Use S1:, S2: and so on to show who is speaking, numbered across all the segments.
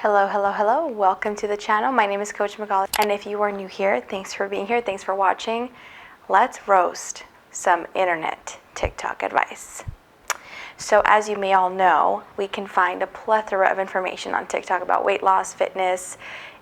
S1: Hello, hello, hello. Welcome to the channel. My name is Coach Magali, and if you are new here, thanks for being here. Thanks for watching. Let's roast some internet TikTok advice. So as you may all know, we can find a plethora of information on TikTok about weight loss, fitness,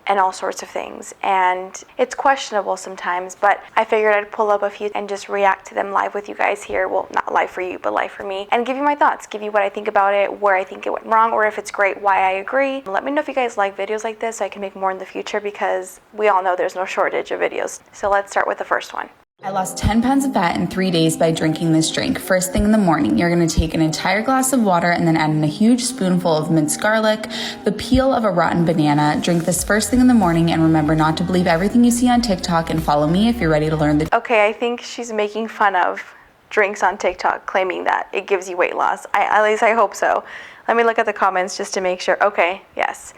S1: and all sorts of things. And it's questionable sometimes, but I figured I'd pull up a few and just react to them live with you guys here. Well, not live for you, but live for me. And give you my thoughts, give you what I think about it, where I think it went wrong, or if it's great, why I agree. Let me know if you guys like videos like this so I can make more in the future, because we all know there's no shortage of videos. So let's start with the first one.
S2: I lost 10 pounds of fat in 3 days by drinking this drink. First thing in the morning, you're gonna take an entire glass of water and then add in a huge spoonful of minced garlic, the peel of a rotten banana. Drink this first thing in the morning, and remember not to believe everything you see on TikTok, and follow me if you're ready to learn the...
S1: Okay, I think she's making fun of drinks on TikTok, claiming that it gives you weight loss. At least I hope so. Let me look at the comments just to make sure. Okay, yes.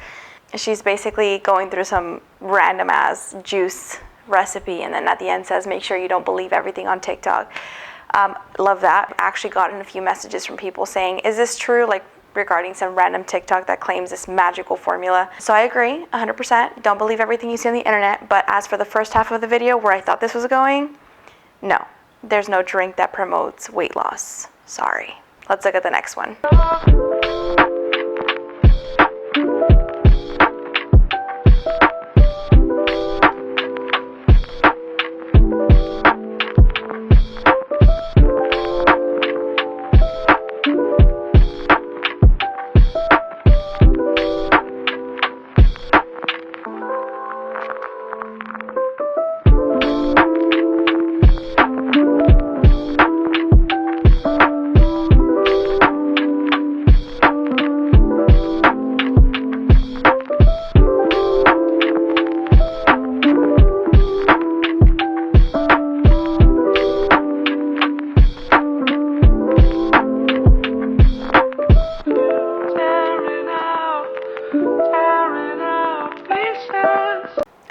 S1: She's basically going through some random ass juice recipe, and then at the end says make sure you don't believe everything on TikTok. Love that. Actually gotten a few messages from people saying, is this true, like regarding some random TikTok that claims this magical formula. So I agree 100%. Don't believe everything you see on the internet. But as for the first half of the video where I thought this was going, no, there's no drink that promotes weight loss. Sorry. Let's look at the next one.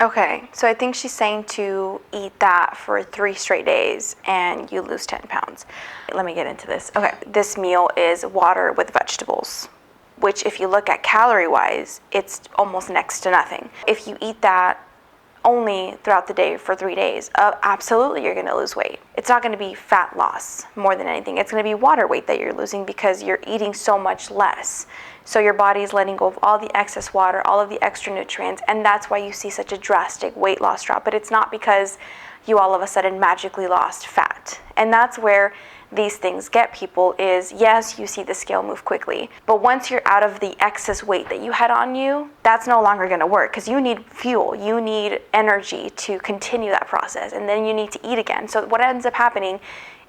S1: Okay, so I think she's saying to eat that for 3 straight days and you lose 10 pounds. Let me get into this. Okay, this meal is water with vegetables, which if you look at calorie-wise, it's almost next to nothing. If you eat that only throughout the day for 3 days, absolutely you're gonna lose weight. It's not gonna be fat loss more than anything. It's gonna be water weight that you're losing because you're eating so much less. So your body is letting go of all the excess water, all of the extra nutrients, and that's why you see such a drastic weight loss drop. But it's not because you all of a sudden magically lost fat. And that's where these things get people is, yes, you see the scale move quickly, but once you're out of the excess weight that you had on you, that's no longer gonna work because you need fuel, you need energy to continue that process, and then you need to eat again. So what ends up happening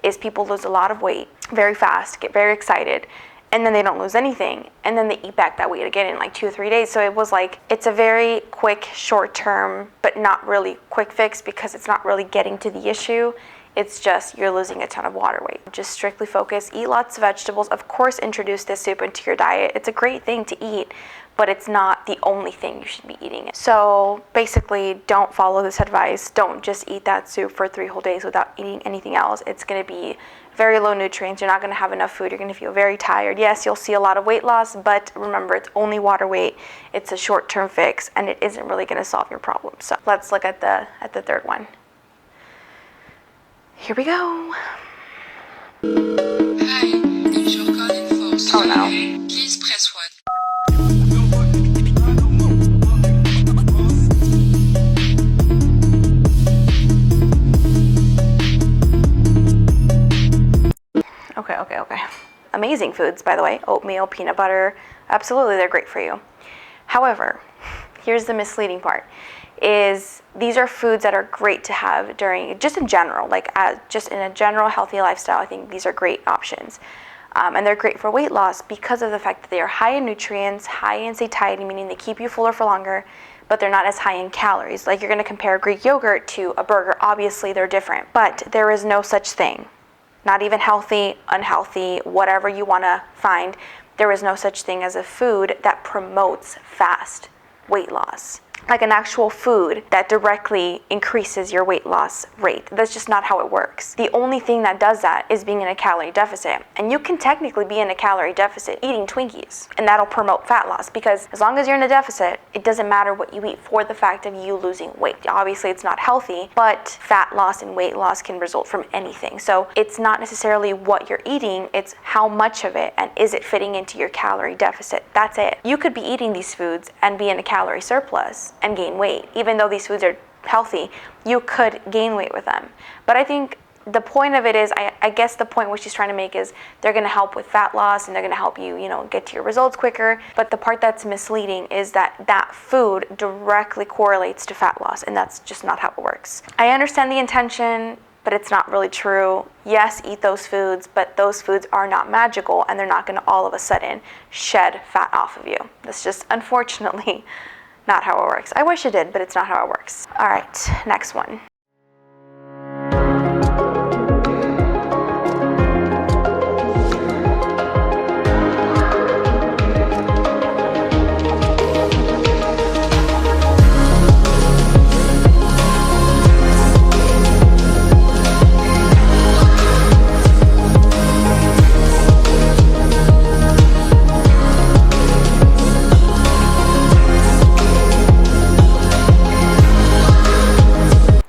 S1: is people lose a lot of weight very fast, get very excited, and then they don't lose anything, and then they eat back that weight again in like 2 or 3 days. So it was like, it's a very quick, short term, but not really quick fix because it's not really getting to the issue. It's just you're losing a ton of water weight. Just strictly focus, eat lots of vegetables. Of course, introduce this soup into your diet. It's a great thing to eat, but it's not the only thing you should be eating. So basically, don't follow this advice. Don't just eat that soup for 3 whole days without eating anything else. It's gonna be very low nutrients. You're not gonna have enough food. You're gonna feel very tired. Yes, you'll see a lot of weight loss, but remember, it's only water weight. It's a short-term fix, and it isn't really gonna solve your problem. So let's look at the third one. Here we go.
S3: Hi, if you're calling for surgery, please press 1.
S1: Okay. Amazing foods, by the way. Oatmeal, peanut butter, absolutely, they're great for you. However, here's the misleading part, is these are foods that are great to have during, just in general, like just in a general healthy lifestyle. I think these are great options. And they're great for weight loss because of the fact that they are high in nutrients, high in satiety, meaning they keep you fuller for longer, but they're not as high in calories. Like you're gonna compare Greek yogurt to a burger, obviously they're different, but there is no such thing. Not even healthy, unhealthy, whatever you wanna find, there is no such thing as a food that promotes fast weight loss. like an actual food that directly increases your weight loss rate. That's just not how it works. The only thing that does that is being in a calorie deficit. And you can technically be in a calorie deficit eating Twinkies, and that'll promote fat loss, because as long as you're in a deficit, it doesn't matter what you eat for the fact of you losing weight. Obviously, it's not healthy, but fat loss and weight loss can result from anything. So it's not necessarily what you're eating, it's how much of it and is it fitting into your calorie deficit. That's it. You could be eating these foods and be in a calorie surplus and gain weight. Even though these foods are healthy, you could gain weight with them. But I think the point of it is, I guess the point what she's trying to make is they're going to help with fat loss and they're going to help you, get to your results quicker. But the part that's misleading is that that food directly correlates to fat loss, and that's just not how it works. I understand the intention, but it's not really true. Yes, eat those foods, but those foods are not magical and they're not going to all of a sudden shed fat off of you. That's just unfortunately not how it works. I wish it did, but it's not how it works. All right, next one.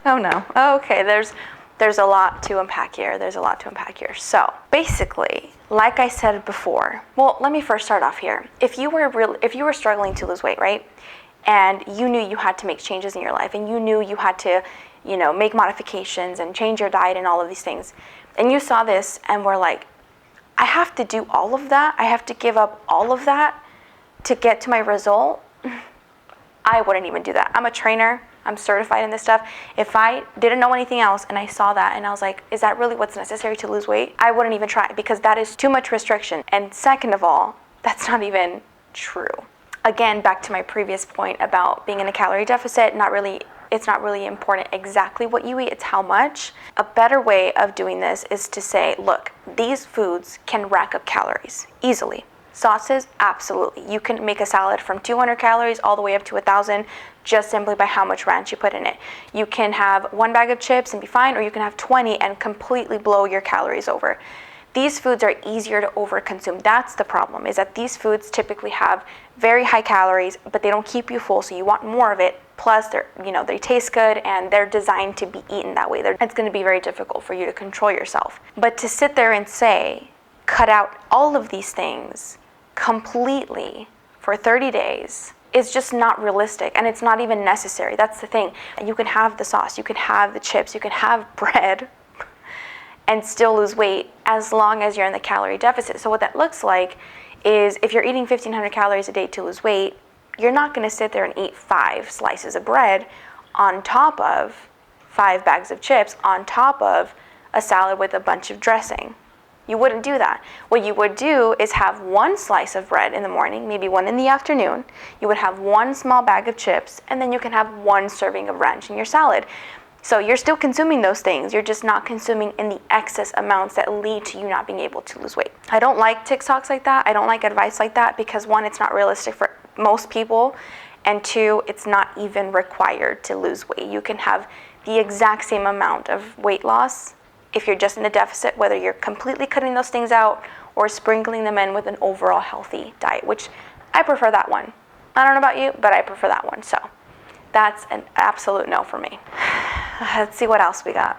S1: Oh no. Okay, there's a lot to unpack here. So basically, like I said before, well, let me first start off here. If you were struggling to lose weight, right, and you knew you had to make changes in your life, and you knew you had to, make modifications and change your diet and all of these things, and you saw this and were like, I have to do all of that. I have to give up all of that to get to my result. I wouldn't even do that. I'm a trainer. I'm certified in this stuff. If I didn't know anything else and I saw that and I was like, is that really what's necessary to lose weight? I wouldn't even try, because that is too much restriction. And second of all, that's not even true. Again, back to my previous point about being in a calorie deficit, it's not really important exactly what you eat, it's how much. A better way of doing this is to say, look, these foods can rack up calories easily. Sauces, absolutely. You can make a salad from 200 calories all the way up to 1,000 just simply by how much ranch you put in it. You can have one bag of chips and be fine, or you can have 20 and completely blow your calories over. These foods are easier to overconsume. That's the problem, is that these foods typically have very high calories, but they don't keep you full, so you want more of it. Plus, they taste good and they're designed to be eaten that way. It's going to be very difficult for you to control yourself. But to sit there and say, cut out all of these things completely for 30 days is just not realistic, and it's not even necessary. That's the thing. You can have the sauce, you can have the chips, you can have bread and still lose weight as long as you're in the calorie deficit. So what that looks like is, if you're eating 1,500 calories a day to lose weight, you're not going to sit there and eat 5 slices of bread on top of 5 bags of chips on top of a salad with a bunch of dressing. You wouldn't do that. What you would do is have 1 slice of bread in the morning, maybe 1 in the afternoon. You would have 1 small bag of chips, and then you can have 1 serving of ranch in your salad. So you're still consuming those things. You're just not consuming in the excess amounts that lead to you not being able to lose weight. I don't like TikToks like that. I don't like advice like that, because 1, it's not realistic for most people, and 2, it's not even required to lose weight. You can have the exact same amount of weight loss if you're just in a deficit, whether you're completely cutting those things out or sprinkling them in with an overall healthy diet, which I prefer that one. I don't know about you, but I prefer that one. So that's an absolute no for me. Let's see what else we got.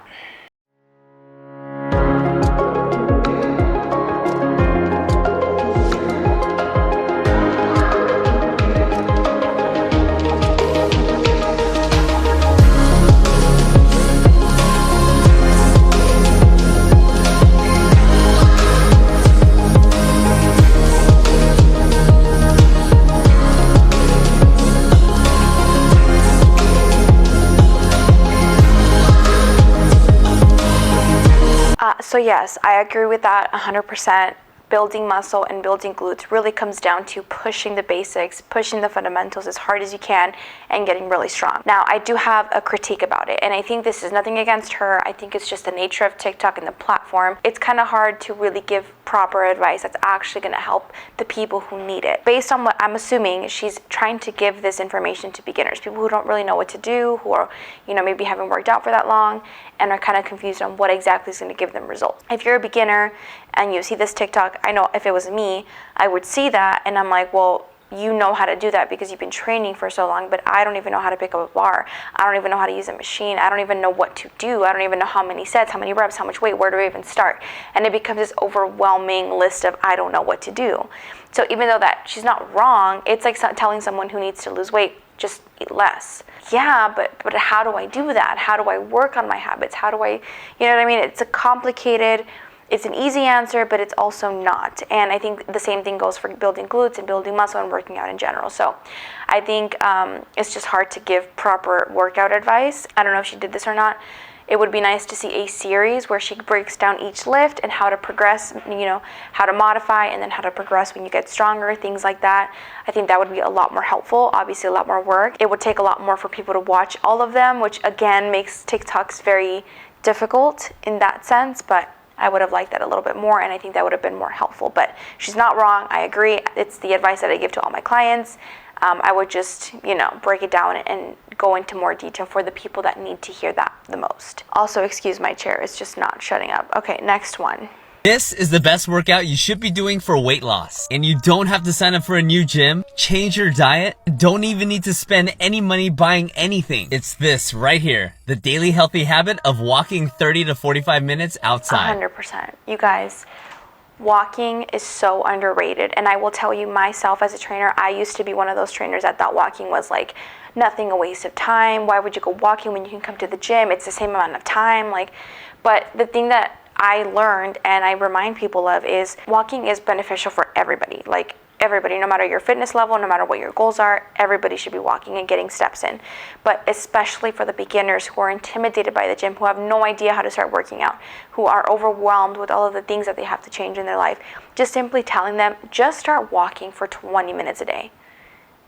S1: So yes, I agree with that 100%. building muscle and building glutes really comes down to pushing the basics, pushing the fundamentals as hard as you can, and getting really strong. Now, I do have a critique about it, and I think this is nothing against her. I think it's just the nature of TikTok and the platform. It's kind of hard to really give proper advice that's actually going to help the people who need it. Based on what I'm assuming, she's trying to give this information to beginners, people who don't really know what to do, who are, maybe haven't worked out for that long and are kind of confused on what exactly is going to give them results. If you're a beginner and you see this TikTok, I know if it was me, I would see that and I'm like, well, you know how to do that because you've been training for so long, but I don't even know how to pick up a bar. I don't even know how to use a machine. I don't even know what to do. I don't even know how many sets, how many reps, how much weight, where do I even start? And it becomes this overwhelming list of I don't know what to do. So even though that she's not wrong, it's like telling someone who needs to lose weight, just eat less. Yeah, but how do I do that? How do I work on my habits? How do I, you know what I mean? It's a complicated, it's an easy answer, but it's also not. And I think the same thing goes for building glutes and building muscle and working out in general. So I think it's just hard to give proper workout advice. I don't know if she did this or not. It would be nice to see a series where she breaks down each lift and how to progress, how to modify and then how to progress when you get stronger, things like that. I think that would be a lot more helpful, obviously a lot more work. It would take a lot more for people to watch all of them, which again makes TikToks very difficult in that sense, but I would have liked that a little bit more, and I think that would have been more helpful. But she's not wrong. I agree. It's the advice that I give to all my clients. I would just, break it down and go into more detail for the people that need to hear that the most. Also, excuse my chair. It's just not shutting up. Okay, next one.
S4: This is the best workout you should be doing for weight loss. And you don't have to sign up for a new gym, change your diet, don't even need to spend any money buying anything. It's this right here, the daily healthy habit of walking 30 to 45 minutes outside.
S1: 100%. You guys, walking is so underrated. And I will tell you myself as a trainer, I used to be one of those trainers that thought walking was like nothing, a waste of time. Why would you go walking when you can come to the gym? It's the same amount of time. But the thing that I learned and I remind people of is walking is beneficial for everybody. Everybody, no matter your fitness level, no matter what your goals are, everybody should be walking and getting steps in. But especially for the beginners who are intimidated by the gym, who have no idea how to start working out, who are overwhelmed with all of the things that they have to change in their life, just simply telling them, just start walking for 20 minutes a day.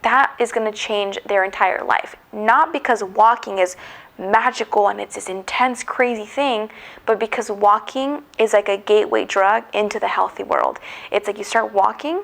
S1: That is going to change their entire life. Not because walking is magical and it's this intense, crazy thing, but because walking is like a gateway drug into the healthy world. It's like you start walking,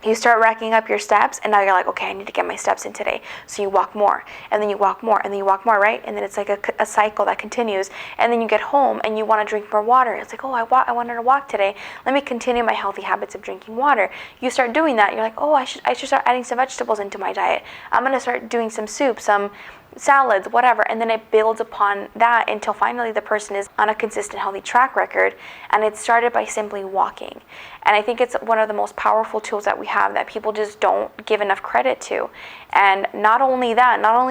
S1: you start racking up your steps, and now you're like, okay, I need to get my steps in today. So you walk more, and then you walk more, and then you walk more, right? And then it's like a cycle that continues. And then you get home, and you want to drink more water. It's like, oh, I wanted to walk today. Let me continue my healthy habits of drinking water. You start doing that. You're like, oh, I should start adding some vegetables into my diet. I'm going to start doing some soup, some salads, whatever, and then it builds upon that until finally the person is on a consistent healthy track record. And it started by simply walking. And I think it's one of the most powerful tools that we have that people just don't give enough credit to. And not only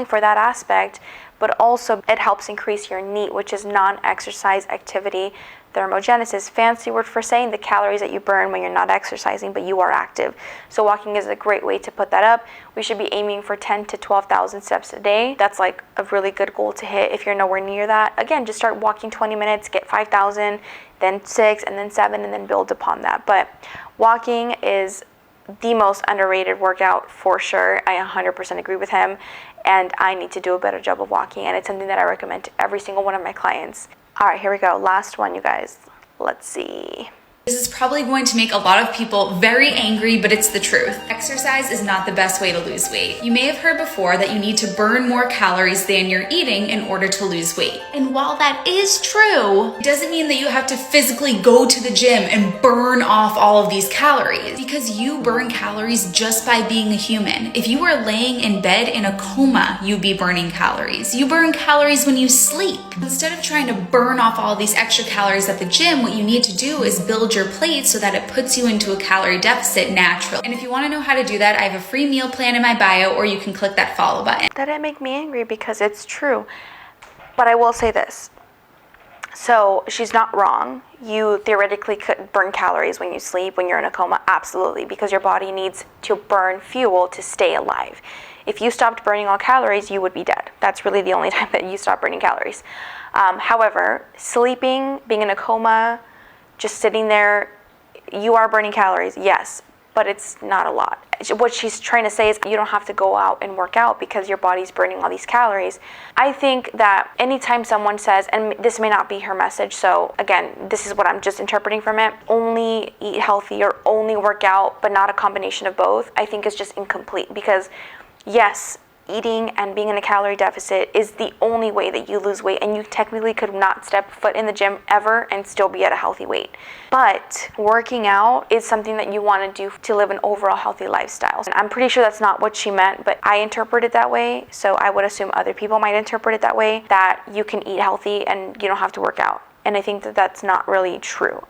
S1: for that aspect, but also it helps increase your NEAT, which is non-exercise activity thermogenesis, fancy word for saying the calories that you burn when you're not exercising but you are active. So walking is a great way to put that up. We should be aiming for 10 to 12,000 steps a day. That's like a really good goal to hit. If you're nowhere near that, again, just start walking 20 minutes, get 5,000, then 6, and then 7, and then build upon that. But walking is the most underrated workout for sure. I 100% agree with him, and I need to do a better job of walking, and it's something that I recommend to every single one of my clients. All right, here we go. Last one, you guys. Let's see.
S2: This is probably going to make a lot of people very angry, but it's the truth. Exercise is not the best way to lose weight. You may have heard before that you need to burn more calories than you're eating in order to lose weight. And while that is true, it doesn't mean that you have to physically go to the gym and burn off all of these calories, because you burn calories just by being a human. If you were laying in bed in a coma, you'd be burning calories. You burn calories when you sleep. Instead of trying to burn off all these extra calories at the gym, what you need to do is build your plate so that it puts you into a calorie deficit naturally. And if you want to know how to do that, I have a free meal plan in my bio, or you can click that follow button.
S1: That didn't make me angry because it's true. But I will say this. So she's not wrong. You theoretically could burn calories when you sleep, when you're in a coma, absolutely, because your body needs to burn fuel to stay alive. If you stopped burning all calories, you would be dead. That's really the only time that you stop burning calories. However, sleeping, being in a coma, just sitting there You are burning calories, yes, but it's not a lot. What she's trying to say is you don't have to go out and work out because your body's burning all these calories. I think that anytime someone says, and this may not be her message, so again, this is what I'm just interpreting from it, only eat healthy or only work out, but not a combination of both, I think is just incomplete. Because yes, eating and being in a calorie deficit is the only way that you lose weight, and you technically could not step foot in the gym ever and still be at a healthy weight. But working out is something that you want to do to live an overall healthy lifestyle. And I'm pretty sure that's not what she meant, but I interpret it that way, so I would assume other people might interpret it that way, that you can eat healthy and you don't have to work out. And I think that that's not really true.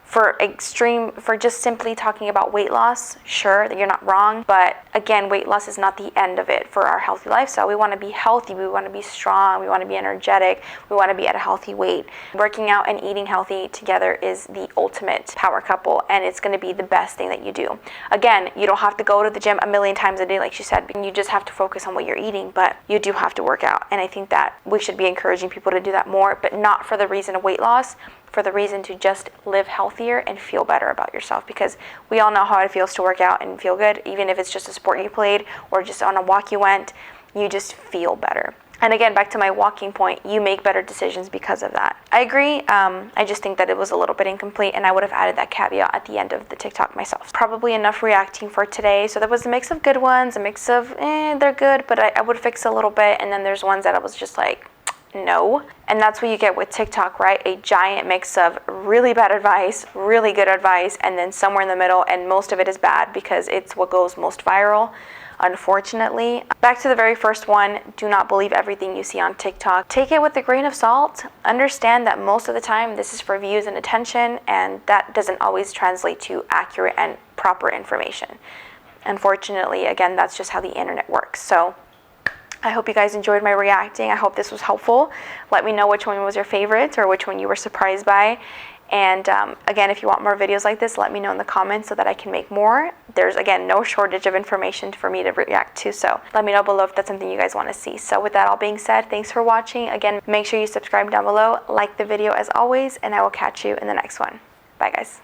S1: For just simply talking about weight loss, sure, that you're not wrong, but again, weight loss is not the end of it for our healthy lifestyle. We want to be healthy, we want to be strong, we want to be energetic, we want to be at a healthy weight. Working out and eating healthy together is the ultimate power couple, and it's going to be the best thing that you do. Again, you don't have to go to the gym a million times a day, like she said, you just have to focus on what you're eating, but you do have to work out. And I think that we should be encouraging people to do that more, but not for the reason of weight loss, for the reason to just live healthier and feel better about yourself, because we all know how it feels to work out and feel good. Even if it's just a sport you played or just on a walk you went, you just feel better. And again, back to my walking point, you make better decisions because of that. I agree. I just think that it was a little bit incomplete, and I would have added that caveat at the end of the TikTok myself. Probably enough reacting for today. So there was a mix of good ones, a mix of they're good, but I would fix a little bit. And then there's ones that I was just like, no. And that's what you get with TikTok, right? A giant mix of really bad advice, really good advice, and then somewhere in the middle, and most of it is bad because it's what goes most viral, unfortunately. Back to the very first one, do not believe everything you see on TikTok. Take it with a grain of salt. Understand that most of the time this is for views and attention, and that doesn't always translate to accurate and proper information. Unfortunately, again, that's just how the internet works. So I hope you guys enjoyed my reacting. I hope this was helpful. Let me know which one was your favorite or which one you were surprised by. And again, if you want more videos like this, let me know in the comments so that I can make more. There's, again, no shortage of information for me to react to, so let me know below if that's something you guys want to see. So with that all being said, thanks for watching. Again, make sure you subscribe down below, like the video as always, and I will catch you in the next one. Bye, guys.